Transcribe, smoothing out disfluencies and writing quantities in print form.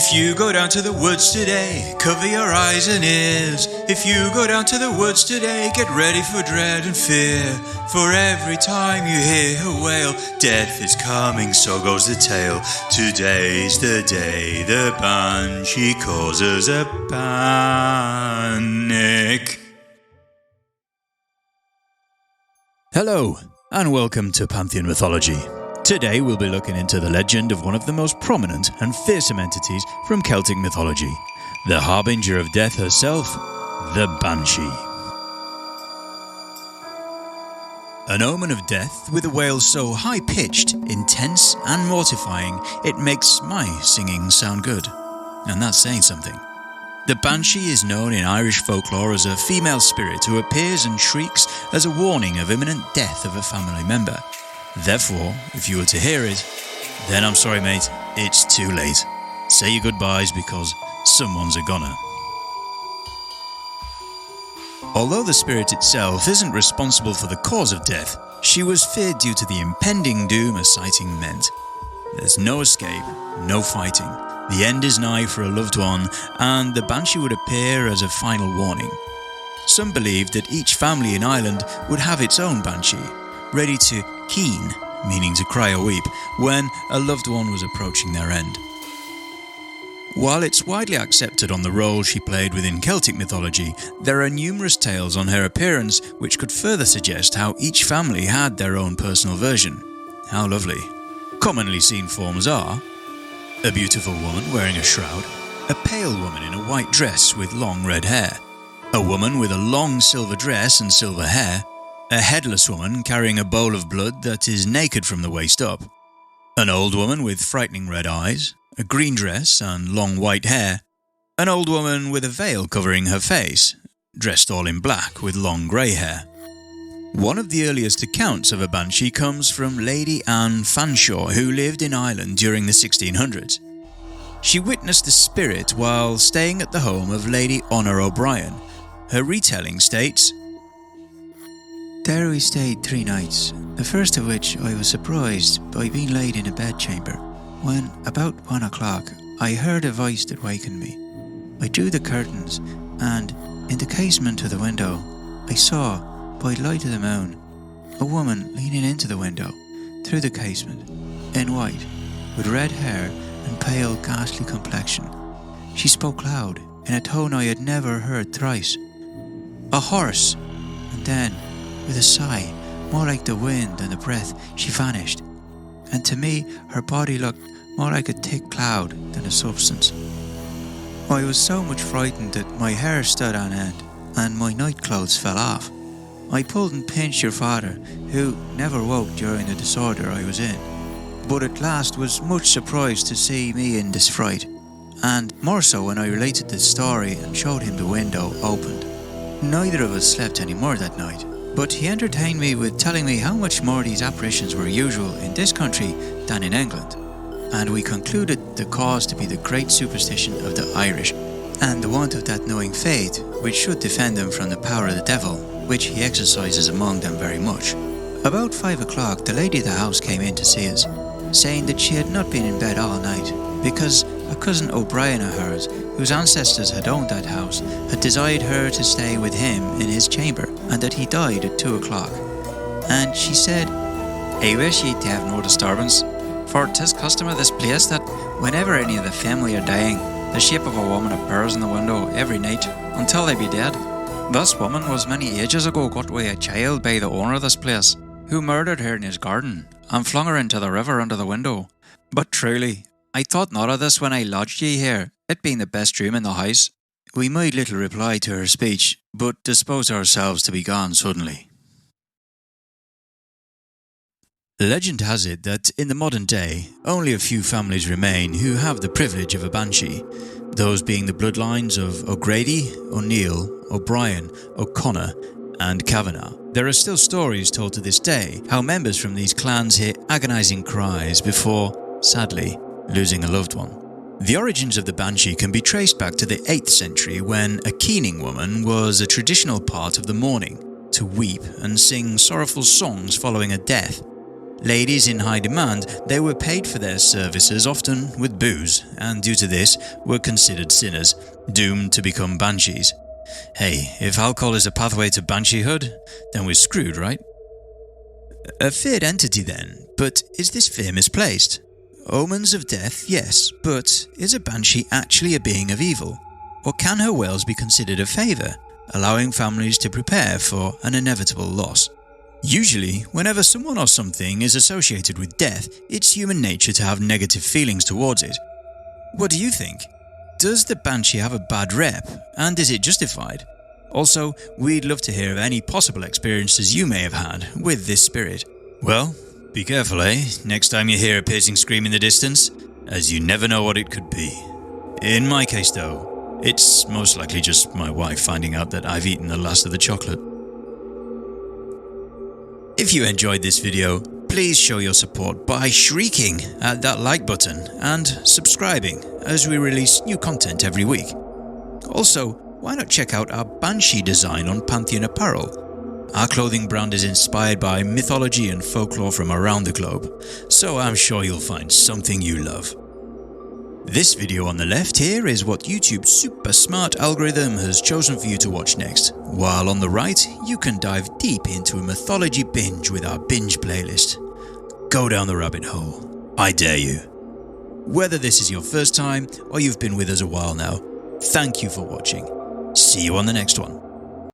If you go down to the woods today, cover your eyes and ears. If you go down to the woods today, get ready for dread and fear. For every time you hear a wail, death is coming, so goes the tale. Today's the day the Banshee causes a panic. Hello, and welcome to Pantheon Mythology. Today we'll be looking into the legend of one of the most prominent and fearsome entities from Celtic mythology, the harbinger of death herself, the Banshee. An omen of death with a wail so high-pitched, intense and mortifying it makes my singing sound good. And that's saying something. The Banshee is known in Irish folklore as a female spirit who appears and shrieks as a warning of imminent death of a family member. Therefore, if you were to hear it, then I'm sorry mate, it's too late. Say your goodbyes because someone's a goner. Although the spirit itself isn't responsible for the cause of death, she was feared due to the impending doom a sighting meant. There's no escape, no fighting. The end is nigh for a loved one, and the Banshee would appear as a final warning. Some believed that each family in Ireland would have its own Banshee, ready to keen, meaning to cry or weep, when a loved one was approaching their end. While it's widely accepted on the role she played within Celtic mythology, there are numerous tales on her appearance which could further suggest how each family had their own personal version. How lovely. Commonly seen forms are a beautiful woman wearing a shroud, a pale woman in a white dress with long red hair, a woman with a long silver dress and silver hair, a headless woman carrying a bowl of blood that is naked from the waist up, an old woman with frightening red eyes, a green dress and long white hair, an old woman with a veil covering her face, dressed all in black with long grey hair. One of the earliest accounts of a Banshee comes from Lady Anne Fanshawe, who lived in Ireland during the 1600s. She witnessed the spirit while staying at the home of Lady Honor O'Brien. Her retelling states, "There we stayed 3 nights, the first of which I was surprised by being laid in a bedchamber, when, about 1 o'clock, I heard a voice that wakened me. I drew the curtains, and, in the casement of the window, I saw, by the light of the moon, a woman leaning into the window, through the casement, in white, with red hair and pale, ghastly complexion. She spoke loud, in a tone I had never heard thrice. A horse! And then, with a sigh, more like the wind than the breath, she vanished, and to me her body looked more like a thick cloud than a substance. I was so much frightened that my hair stood on end, and my nightclothes fell off. I pulled and pinched your father, who never woke during the disorder I was in, but at last was much surprised to see me in this fright, and more so when I related the story and showed him the window opened. Neither of us slept any more that night, but he entertained me with telling me how much more these apparitions were usual in this country than in England, and we concluded the cause to be the great superstition of the Irish, and the want of that knowing faith which should defend them from the power of the devil, which he exercises among them very much. About 5 o'clock the lady of the house came in to see us, saying that she had not been in bed all night, because a cousin O'Brien of hers, whose ancestors had owned that house, had desired her to stay with him in his chamber, and that he died at 2 o'clock. And she said, "I wish ye to have no disturbance, for 'tis custom of this place that whenever any of the family are dying, the shape of a woman appears in the window every night until they be dead. This woman was many ages ago got away a child by the owner of this place, who murdered her in his garden and flung her into the river under the window. But truly, I thought not of this when I lodged ye here, it being the best room in the house." We made little reply to her speech, but disposed ourselves to be gone suddenly. Legend has it that in the modern day, only a few families remain who have the privilege of a Banshee, those being the bloodlines of O'Grady, O'Neill, O'Brien, O'Connor and Kavanagh. There are still stories told to this day how members from these clans hear agonising cries before, sadly, losing a loved one. The origins of the Banshee can be traced back to the 8th century when a keening woman was a traditional part of the mourning, to weep and sing sorrowful songs following a death. Ladies in high demand, they were paid for their services, often with booze, and due to this, were considered sinners, doomed to become banshees. Hey, if alcohol is a pathway to bansheehood, then we're screwed, right? A feared entity then, but is this fear misplaced? Omens of death, yes, but is a banshee actually a being of evil? Or can her wails be considered a favour, allowing families to prepare for an inevitable loss? Usually, whenever someone or something is associated with death, it's human nature to have negative feelings towards it. What do you think? Does the banshee have a bad rep, and is it justified? Also, we'd love to hear of any possible experiences you may have had with this spirit. Well, be careful, eh? Next time you hear a piercing scream in the distance, as you never know what it could be. In my case though, it's most likely just my wife finding out that I've eaten the last of the chocolate. If you enjoyed this video, please show your support by shrieking at that like button and subscribing as we release new content every week. Also, why not check out our Banshee design on Pantheon Apparel? Our clothing brand is inspired by mythology and folklore from around the globe, so I'm sure you'll find something you love. This video on the left here is what YouTube's super smart algorithm has chosen for you to watch next, while on the right, you can dive deep into a mythology binge with our binge playlist. Go down the rabbit hole. I dare you. Whether this is your first time or you've been with us a while now, thank you for watching. See you on the next one.